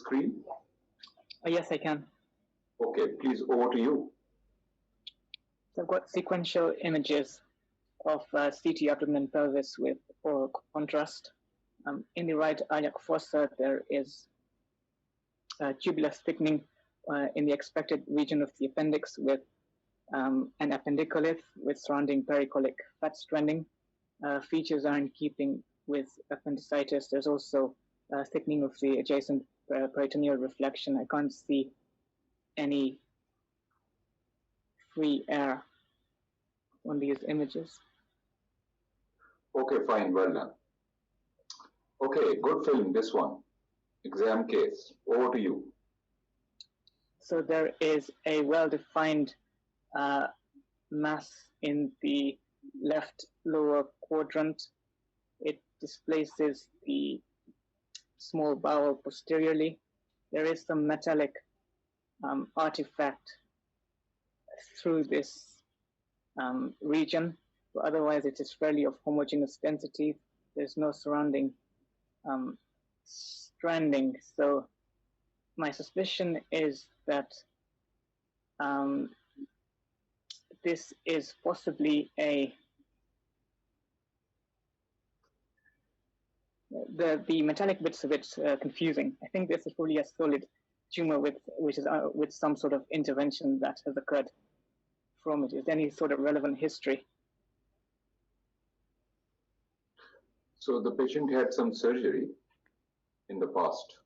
screen? Yes, I can. Okay, please, over to you. So I've got sequential images of CT abdomen and pelvis with oral contrast. In the right iliac fossa, there is tubular thickening in the expected region of the appendix with an appendicolith with surrounding pericolic fat stranding. Features are in keeping with appendicitis. There's also thickening of the adjacent peritoneal reflection. I can't see any free air on these images. Okay, fine, well done. Okay, good film, this one. Exam case, over to you. So there is a well-defined mass in the left lower quadrant. It displaces the small bowel posteriorly. There is some metallic artifact through this region, but otherwise it is fairly of homogeneous density. There's no surrounding stranding. So my suspicion is that this is possibly the metallic bits of it confusing. I think this is probably a solid tumor with some sort of intervention that has occurred from it. Is there any sort of relevant history? So the patient had some surgery in the past.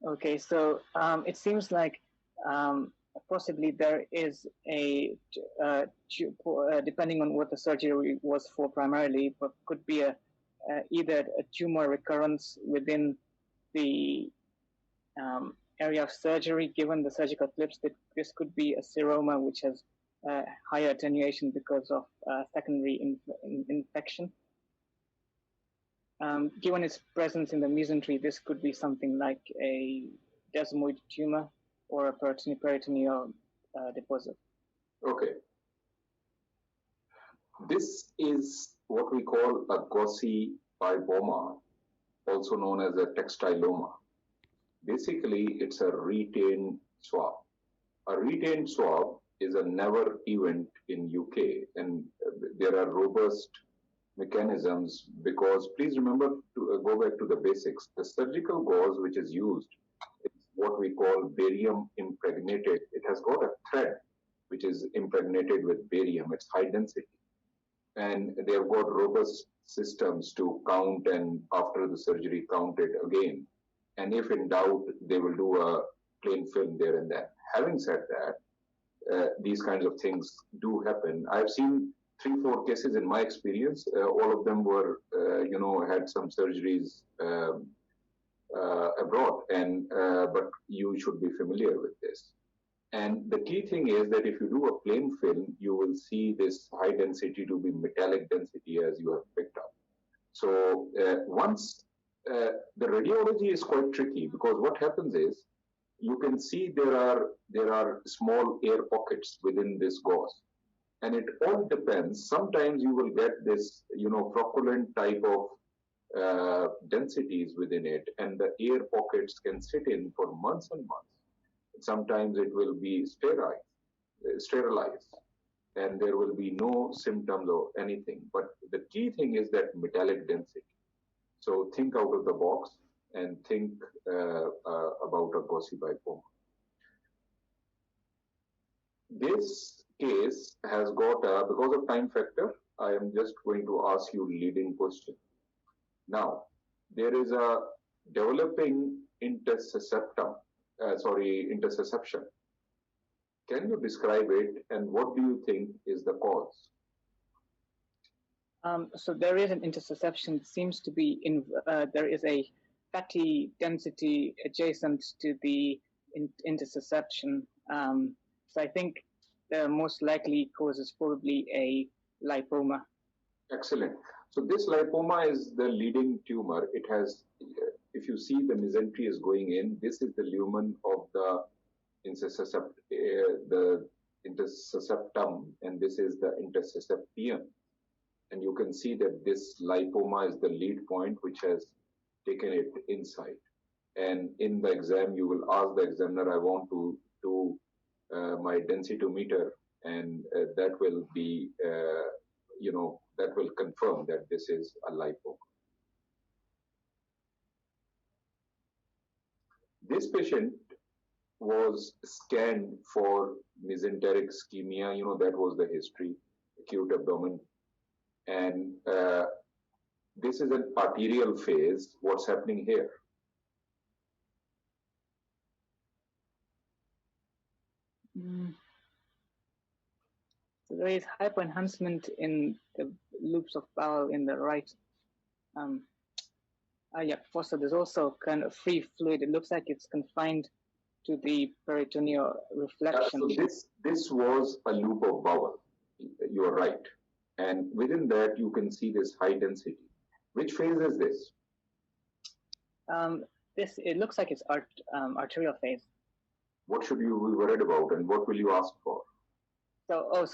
Okay, so it seems like possibly there is depending on what the surgery was for primarily, but could be either a tumor recurrence within the area of surgery, given the surgical clips. That this could be a seroma which has higher attenuation because of secondary infection. Given its presence in the mesentery, this could be something like a desmoid tumor or a peritoneal deposit. Okay. This is what we call a gossypiboma, also known as a textiloma. Basically, it's a retained swab. A retained swab is a never event in UK, and there are robust mechanisms because please remember to go back to the basics. The surgical gauze which is used is what we call barium impregnated. It has got a thread which is impregnated with barium. It's high density. And they have got robust systems to count and after the surgery count it again. And if in doubt, they will do a plain film there and then. Having said that, these kinds of things do happen. I've seen 3-4 cases in my experience. All of them were, had some surgeries abroad, and but you should be familiar with this. And the key thing is that if you do a plain film, you will see this high density to be metallic density as you have picked up. So once the radiology is quite tricky because what happens is you can see there are small air pockets within this gauze, and it all depends. Sometimes you will get this flocculent type of densities within it, and the air pockets can sit in for months and months. Sometimes it will be sterilized, and there will be no symptoms or anything. But the key thing is that metallic density. So think out of the box and think about a gossypiboma. This case has got, because of time factor, I am just going to ask you leading question. Now, there is a developing interception. Can you describe it, and what do you think is the cause? So there is an interception. It seems to be there is a fatty density adjacent to the interception. So I think the most likely cause is probably a lipoma. Excellent. So this lipoma is the leading tumor. It has, if you see the mesentery is going in, this is the lumen of the interceptum, and this is the interceptium. And you can see that this lipoma is the lead point, which has taken it inside. And in the exam, you will ask the examiner, I want to do my densitometer, and that will be, that will confirm that this is a lipo. This patient was scanned for mesenteric ischemia, that was the history, acute abdomen. And this is an arterial phase. What's happening here? So there is hypoenhancement in the loops of Bowel in the right iliac fossa. There's also kind of free fluid. It looks like it's confined to the peritoneal reflection. So this was a loop of Bowel. You are right. And within that, you can see this high density. Which phase is this? It looks like it's arterial phase. What should you be worried about, and what will you ask for? So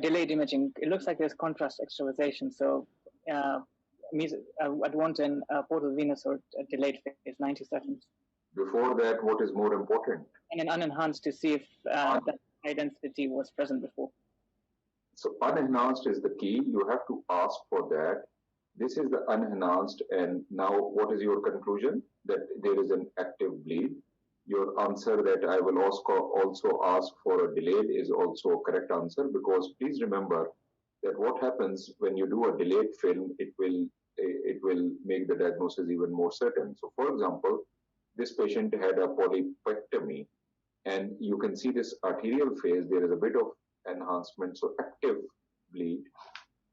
delayed imaging. It looks like there's contrast extravasation. So I'd want a portal venous or a delayed phase, 90 seconds. Before that, what is more important? And an unenhanced to see if that high density was present before. So unenhanced is the key. You have to ask for that. This is the unenhanced, and now what is your conclusion? That there is an active bleed. Your answer that I will also ask for a delayed is also a correct answer, because please remember that what happens when you do a delayed film, it will make the diagnosis even more certain. So for example, this patient had a polypectomy, and you can see this arterial phase, there is a bit of enhancement, so active bleed.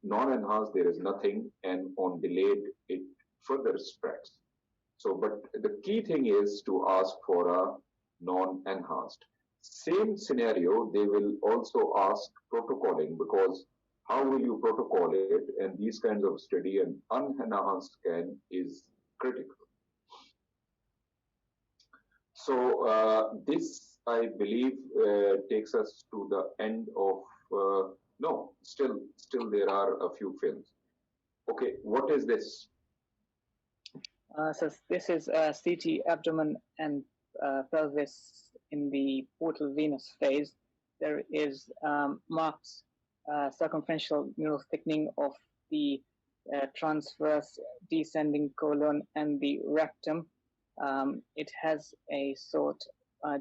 Non-enhanced, there is nothing, and on delayed, it further spreads. So, but the key thing is to ask for a non-enhanced. Same scenario, they will also ask protocoling, because how will you protocol it? And these kinds of study, an unenhanced scan is critical. So this, I believe, takes us to the end of, no, still there are a few films. Okay, what is this? So this is CT abdomen and pelvis in the portal venous phase. There is marked circumferential neural thickening of the transverse descending colon and the rectum. It has a sort,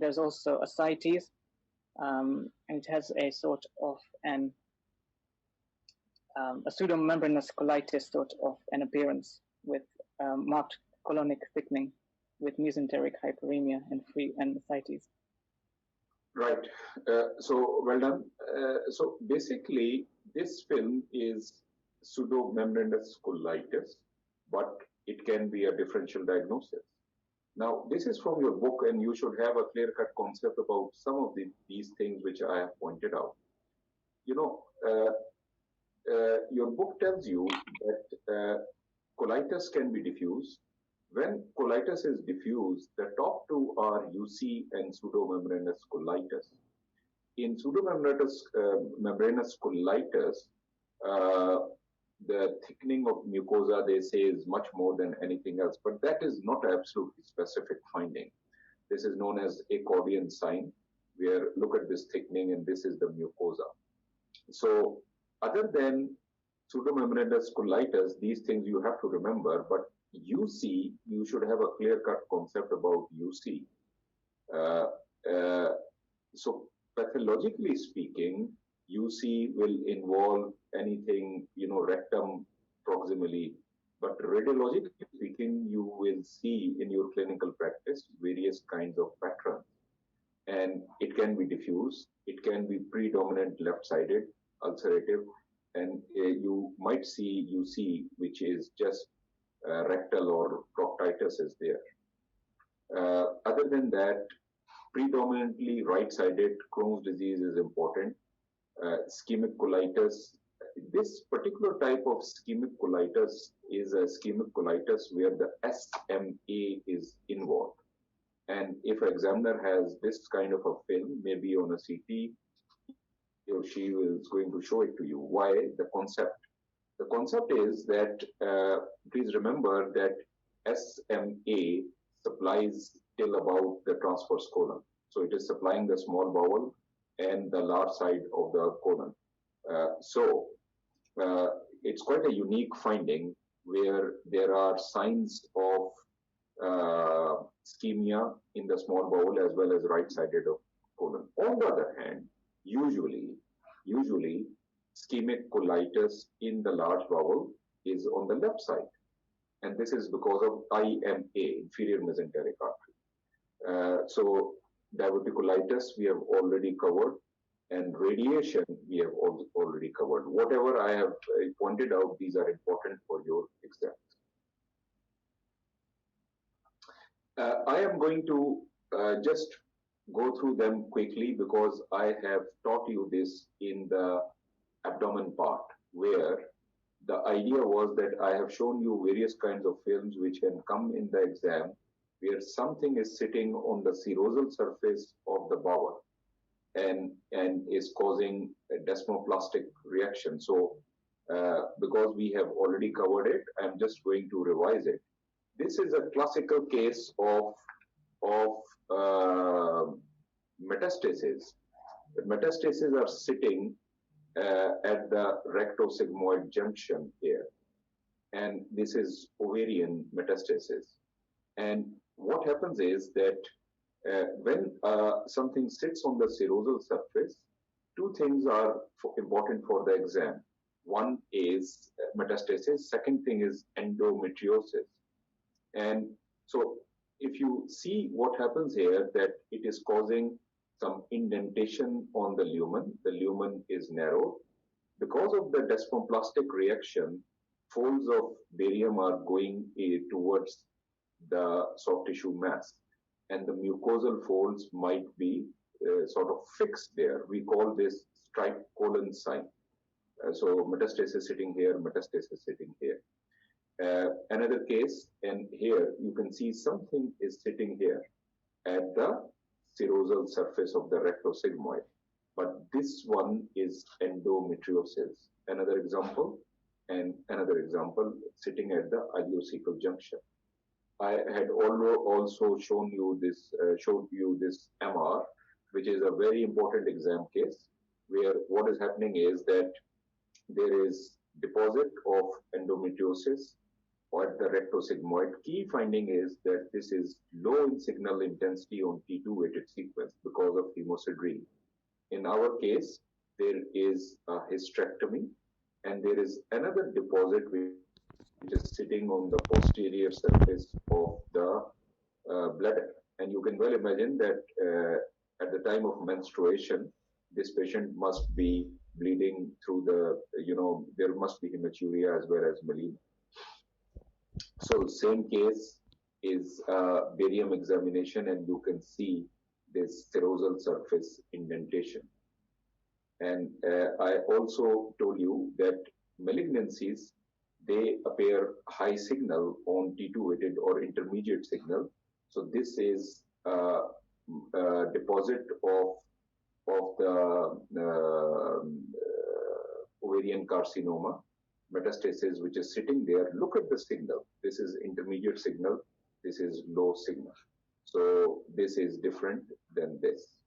there's also ascites, and it has a sort of a pseudomembranous colitis sort of an appearance with marked colonic thickening with mesenteric hyperemia and ascites. Right. So well done. So basically, this film is pseudomembranous colitis, but it can be a differential diagnosis. Now, this is from your book, and you should have a clear-cut concept about some of these things which I have pointed out. Your book tells you that colitis can be diffuse. When colitis is diffuse, the top two are UC and pseudomembranous colitis. In pseudomembranous colitis, the thickening of mucosa, they say, is much more than anything else, but that is not absolutely specific finding. This is known as accordion sign, where look at this thickening and this is the mucosa. So other than pseudomembranous colitis, these things you have to remember, but UC, you should have a clear-cut concept about UC. So pathologically speaking, UC will involve anything, rectum proximally, but radiologically speaking, you will see in your clinical practice various kinds of patterns. And it can be diffuse, it can be predominant left-sided, ulcerative, and you might see UC, which is just rectal or proctitis is there. Other than that, predominantly right-sided Crohn's disease is important. Ischemic colitis. This particular type of ischemic colitis is a ischemic colitis where the SMA is involved. And if an examiner has this kind of a film, maybe on a CT, he or she is going to show it to you. Why? The concept. The concept is that, please remember that SMA supplies till about the transverse colon. So it is supplying the small bowel and the large side of the colon. It's quite a unique finding where there are signs of ischemia in the small bowel as well as right-sided of colon. On the other hand, usually ischemic colitis in the large bowel is on the left side, and this is because of IMA, inferior mesenteric artery. So diverticulitis we have already covered, and radiation we have also already covered. Whatever I have pointed out, these are important for your exams. I am going to just go through them quickly because I have taught you this in the abdomen part, where the idea was that I have shown you various kinds of films which can come in the exam where something is sitting on the serosal surface of the bowel and is causing a desmoplastic reaction. So because we have already covered it, I'm just going to revise it. This is a classical case of metastasis. The metastases are sitting at the rectosigmoid junction here, and this is ovarian metastasis. And what happens is that when something sits on the serosal surface, two things are important for the exam. One is metastasis, second thing is endometriosis. And so if you see what happens here, that it is causing some indentation on the lumen is narrow. Because of the desmoplastic reaction, folds of barium are going towards the soft tissue mass, and the mucosal folds might be sort of fixed there. We call this striped colon sign. So metastasis sitting here, metastasis sitting here. Another case, and here you can see something is sitting here at the serosal surface of the rectosigmoid, but this one is endometriosis. Another example, and another example sitting at the ileocecal junction. I had also shown you this, showed you this MR, which is a very important exam case, where what is happening is that there is deposit of endometriosis at the rectosigmoid. Key finding is that this is low in signal intensity on T2 weighted sequence because of hemosiderin. In our case, there is a hysterectomy, and there is another deposit which is sitting on the posterior surface of the bladder. And you can well imagine that at the time of menstruation, this patient must be bleeding through the, there must be hematuria as well as melena. So same case is barium examination, and you can see this serosal surface indentation. And I also told you that malignancies, they appear high signal on T2 weighted or intermediate signal. So this is a deposit of the ovarian carcinoma metastasis, which is sitting there. Look at the signal. This is intermediate signal. This is low signal. So this is different than this.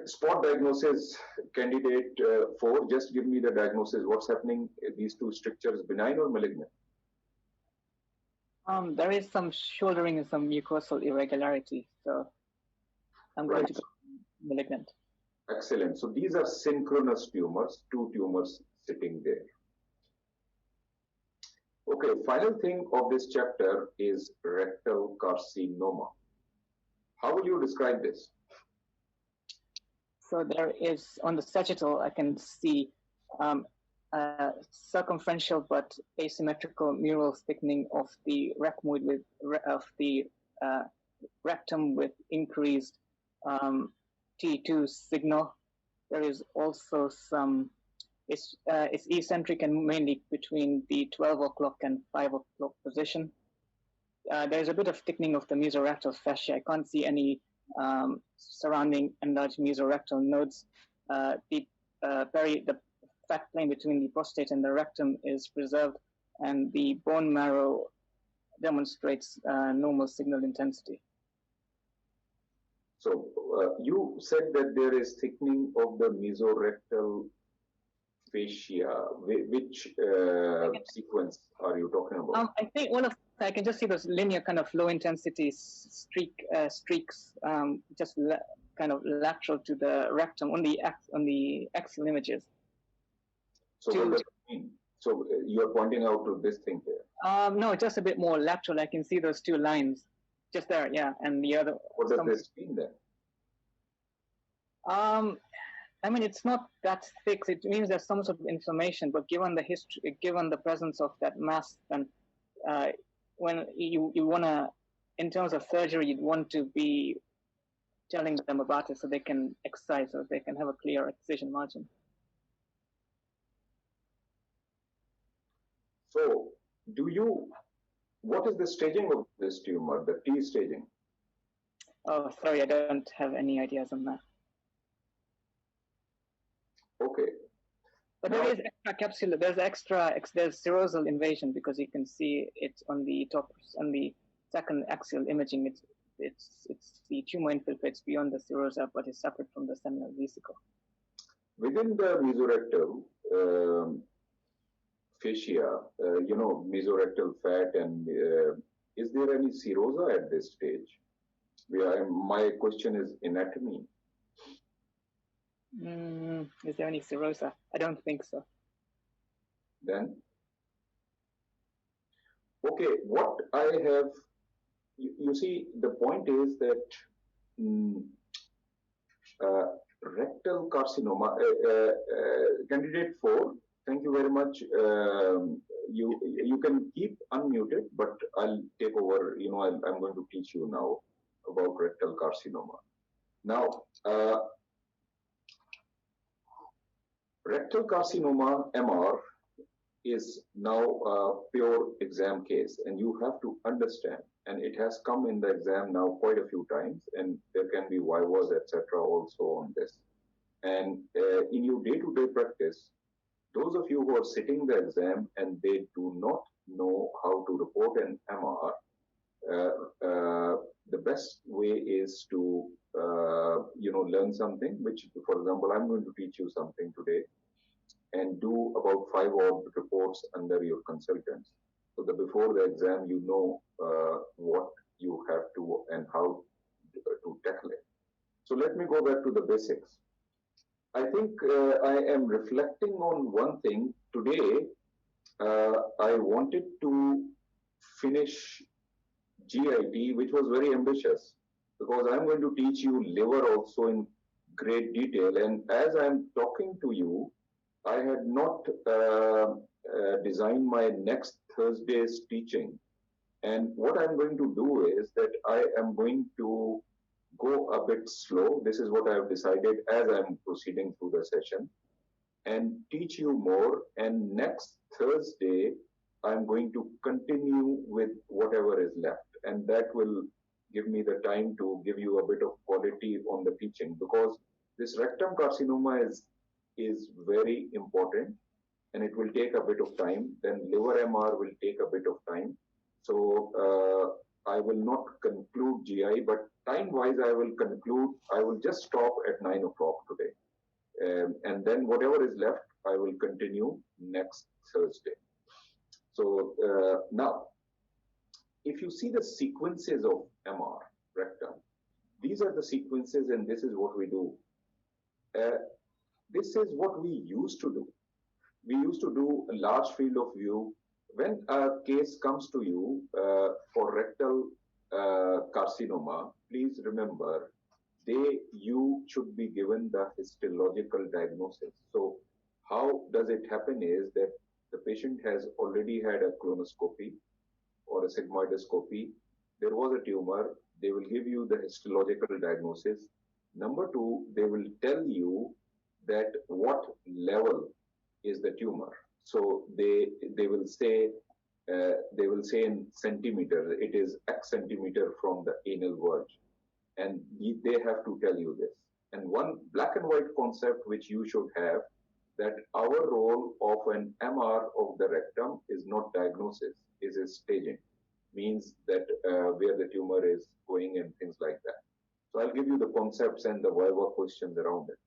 Spot diagnosis candidate 4, just give me the diagnosis. What's happening? These two strictures, benign or malignant? There is some shouldering and some mucosal irregularity. So I'm going to go malignant. Excellent. So these are synchronous tumors, two tumors sitting there. Okay, final thing of this chapter is rectal carcinoma. How will you describe this? So there is, on the sagittal, I can see circumferential but asymmetrical mural thickening of the rachmoid of the rectum with increased T2 signal. There is also some, it's eccentric and mainly between the 12 o'clock and 5 o'clock position. There's a bit of thickening of the mesorectal fascia. I can't see any surrounding enlarged mesorectal nodes. The fat plane between the prostate and the rectum is preserved, and the bone marrow demonstrates normal signal intensity. So you said that there is thickening of the mesorectal fascia. Which sequence are you talking about? I think I can just see those linear kind of low intensity streaks, just kind of lateral to the rectum on the axial images. So what does it mean? So you are pointing out to this thing here. No, just a bit more lateral. I can see those two lines just there, yeah, and the other. What does this mean then? I mean, it's not that thick. It means there's some sort of inflammation, but given the history, given the presence of that mass, then when you want to, in terms of surgery, you'd want to be telling them about it so they can excise, so they can have a clear excision margin. So, what is the staging of this tumor, the T staging? Oh, sorry, I don't have any ideas on that. Okay. But there is extra capsular, there's serosal invasion, because you can see it on the top, on the second axial imaging. It's the tumor infiltrates beyond the serosa, but is separate from the seminal vesicle. Within the mesorectal fascia, mesorectal fat, and is there any serosa at this stage? My question is anatomy. Is there any serosa? I don't think so. Then, okay, what I have, you see, the point is that rectal carcinoma, candidate 4, thank you very much. You can keep unmuted, but I'll take over. I'm going to teach you now about rectal carcinoma. Now, rectal carcinoma MR is now a pure exam case, and you have to understand, and it has come in the exam now quite a few times, and there can be vivas, etc. also on this. And in your day-to-day practice, those of you who are sitting the exam and they do not know how to report an MR, the best way is to learn something, which, for example, I'm going to teach you something today, and do about 5 odd reports under your consultants, so that before the exam you know what you have to and how to tackle it. So let me go back to the basics. I think I am reflecting on one thing today. I wanted to finish GIT, which was very ambitious, because I'm going to teach you liver also in great detail. And as I'm talking to you, I had not designed my next Thursday's teaching. And what I'm going to do is that I am going to go a bit slow. This is what I have decided as I'm proceeding through the session, and teach you more. And next Thursday, I'm going to continue with whatever is left. And that will give me the time to give you a bit of quality on the teaching, because this rectum carcinoma is very important, and it will take a bit of time. Then liver MR will take a bit of time. So I will not conclude GI, but time-wise I will conclude. I will just stop at 9 o'clock today. And then whatever is left, I will continue next Thursday. So now, if you see the sequences of MR, rectum, these are the sequences, and this is what we do. This is what we used to do. We used to do a large field of view. When a case comes to you for rectal carcinoma, please remember, you should be given the histological diagnosis. So how does it happen is that the patient has already had a colonoscopy or a sigmoidoscopy. There was a tumor. They will give you the histological diagnosis. Number 2, they will tell you that what level is the tumor. So they will say in centimeters, it is X centimeter from the anal verge, and they have to tell you this. And one black and white concept which you should have, that our role of an MR of the rectum is not diagnosis, is a staging, means that where the tumor is going and things like that. So I'll give you the concepts and the viva questions around it.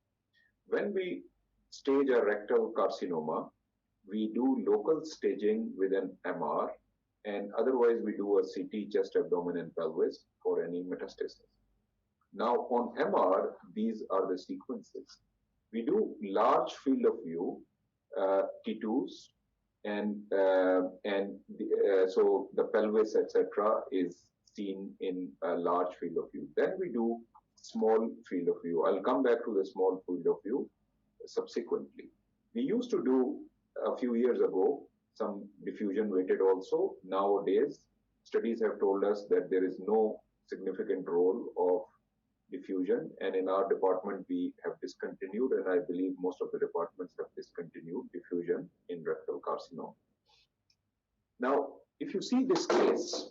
When we stage a rectal carcinoma, we do local staging with an MR, and otherwise we do a CT, chest, abdomen, and pelvis for any metastasis. Now on MR, these are the sequences. We do large field of view, T2s, and so the pelvis, etc., is seen in a large field of view. Then we do small field of view. I'll come back to the small field of view subsequently. We used to do a few years ago some diffusion weighted also. Nowadays, studies have told us that there is no significant role of diffusion, and in our department we have discontinued, and I believe most of the departments have discontinued diffusion in rectal carcinoma. Now, if you see this case,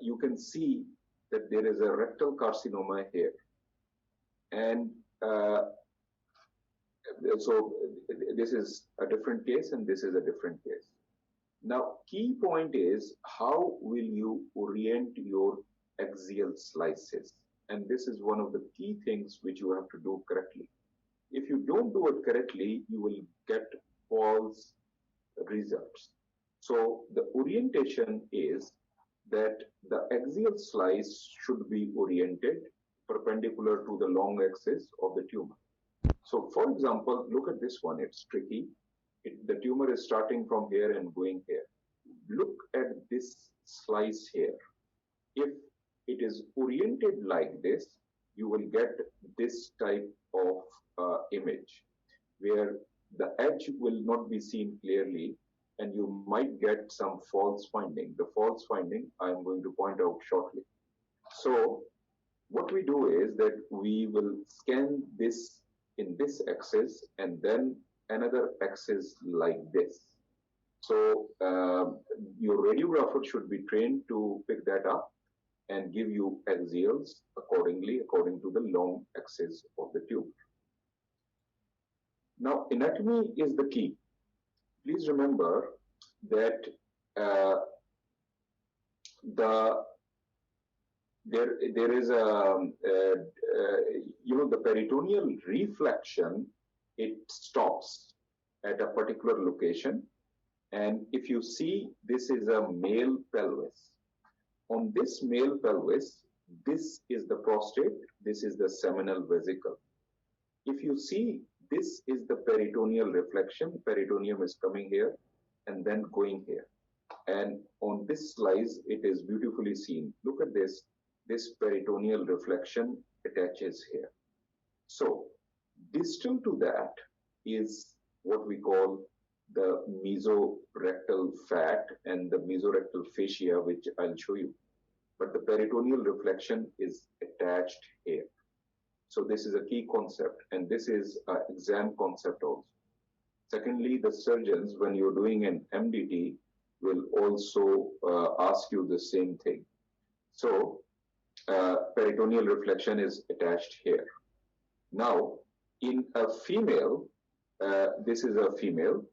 you can see that there is a rectal carcinoma here, and so this is a different case and this is a different case. Now, key point is how will you orient your axial slices? And this is one of the key things which you have to do correctly. If you don't do it correctly, you will get false results. So the orientation is that the axial slice should be oriented perpendicular to the long axis of the tumor. So for example, look at this one, it's tricky. The tumor is starting from here and going here. Look at this slice here. If it is oriented like this, you will get this type of image where the edge will not be seen clearly and you might get some false finding. The false finding I am going to point out shortly. So what we do is that we will scan this in this axis and then another axis like this. So your radiographer should be trained to pick that up and give you axials accordingly, according to the long axis of the tumor. Now, anatomy is the key. Please remember that there is the peritoneal reflection, it stops at a particular location. And if you see, this is a male pelvis. On this male pelvis, this is the prostate, this is the seminal vesicle. If you see, this is the peritoneal reflection, peritoneum is coming here and then going here. And on this slice, it is beautifully seen. Look at this, this peritoneal reflection attaches here. So distal to that is what we call the mesorectal fat and the mesorectal fascia, which I'll show you. But the peritoneal reflection is attached here. So this is a key concept, and this is an exam concept also. Secondly, the surgeons, when you're doing an MDT, will also ask you the same thing. So peritoneal reflection is attached here. Now, in a female, this is a female,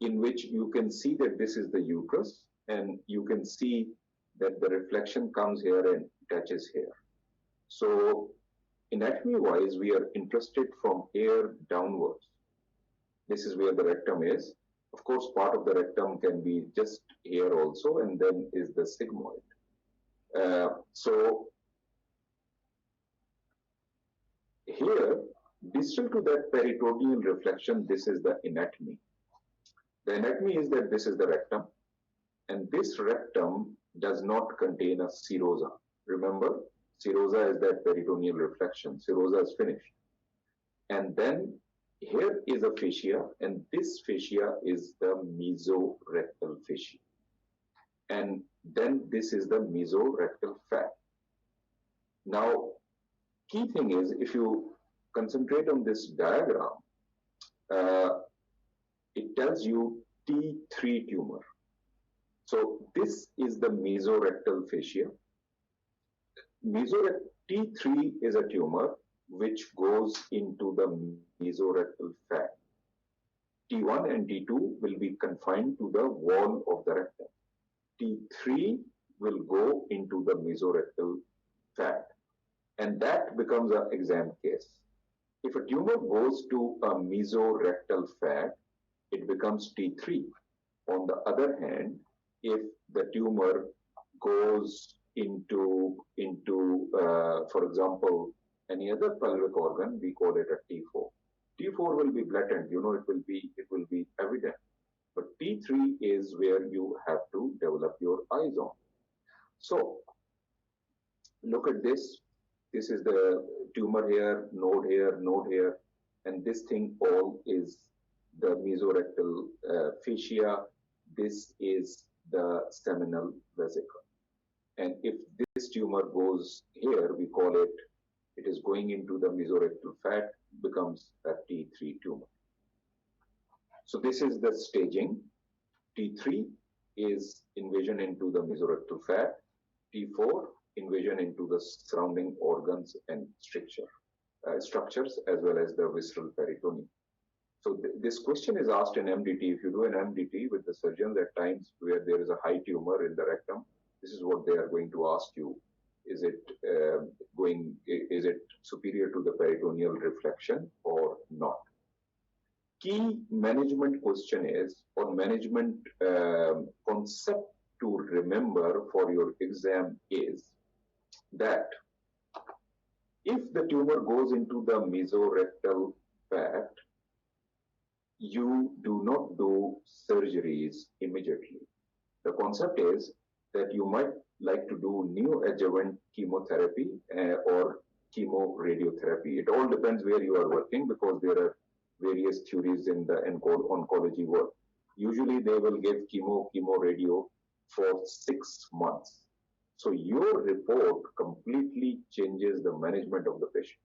in which you can see that this is the uterus, and you can see that the reflection comes here and attaches here. So anatomy-wise, we are interested from here downwards. This is where the rectum is. Of course, part of the rectum can be just here also, and then is the sigmoid. So here, distal to that peritoneal reflection, this is the anatomy. The anatomy is that this is the rectum, and this rectum does not contain a serosa. Remember, serosa is that peritoneal reflection. Serosa is finished. And then here is a fascia, and this fascia is the mesorectal fascia. And then this is the mesorectal fat. Now, key thing is, if you concentrate on this diagram, it tells you T3 tumor. So this is the mesorectal fascia. T3 is a tumor which goes into the mesorectal fat. T1 and T2 will be confined to the wall of the rectum. T3 will go into the mesorectal fat. And that becomes an exam case. If a tumor goes to a mesorectal fat, it becomes T3. On the other hand, if the tumor goes into for example, any other pelvic organ, we call it a T4. T4 will be blatant, it will be evident. But T3 is where you have to develop your eyes on. So look at this. This is the tumor here, node here, node here, and this thing all is the mesorectal fascia. This is the seminal vesicle. And if this tumor goes here, we call it, it is going into the mesorectal fat, becomes a T3 tumor. So this is the staging. T3 is invasion into the mesorectal fat. T4, invasion into the surrounding organs and structures, as well as the visceral peritoneum. So this question is asked in MDT. If you do an MDT with the surgeons at times where there is a high tumor in the rectum, this is what they are going to ask you. Is it superior to the peritoneal reflection or not? Key management question is, or management concept to remember for your exam is that if the tumor goes into the mesorectal fat, you do not do surgeries immediately. The concept is that you might like to do neoadjuvant chemotherapy or chemoradiotherapy. It all depends where you are working, because there are various theories in the oncology work. Usually they will give chemoradio for 6 months. So your report completely changes the management of the patient.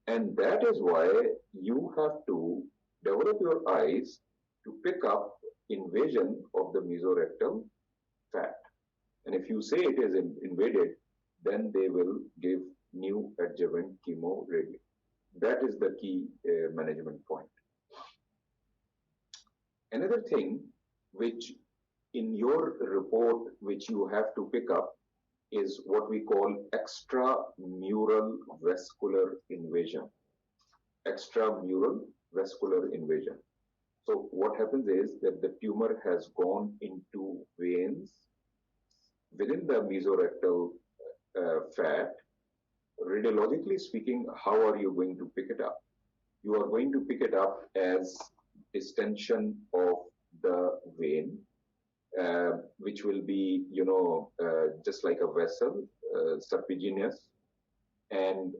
And that is why you have to develop your eyes to pick up invasion of the mesorectal fat. And if you say it is invaded, then they will give new adjuvant chemoradio. That is the key management point. Another thing which in your report, which you have to pick up, is what we call extramural vascular invasion. Extramural vascular invasion. So what happens is that the tumor has gone into veins within the mesorectal fat. Radiologically speaking, how are you going to pick it up? You are going to pick it up as distension of the vein, which will be, just like a vessel, serpiginous, and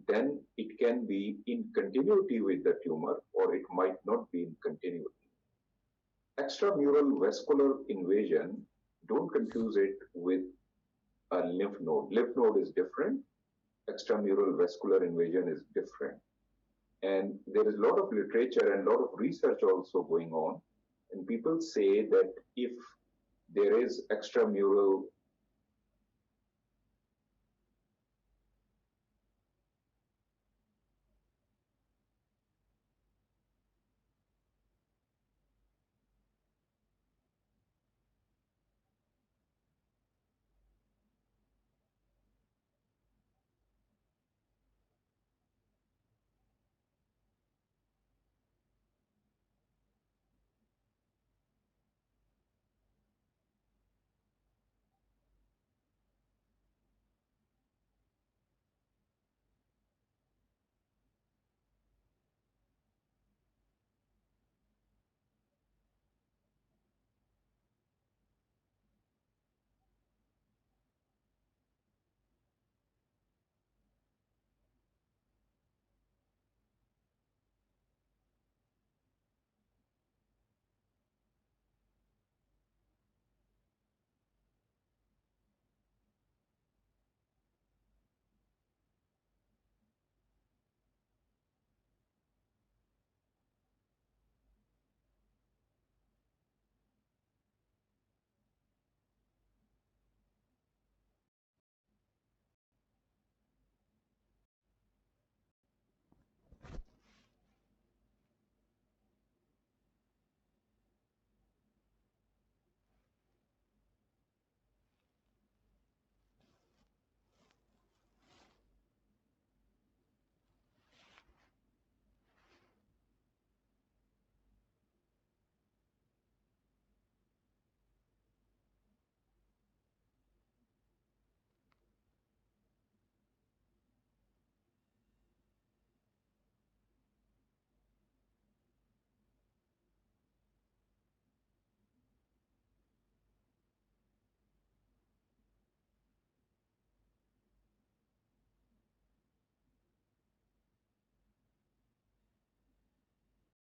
then it can be in continuity with the tumor, or it might not be in continuity. Extramural vascular invasion, don't confuse it with a lymph node. Lymph node is different. Extramural vascular invasion is different. And there is a lot of literature and a lot of research also going on. And people say that if there is extramural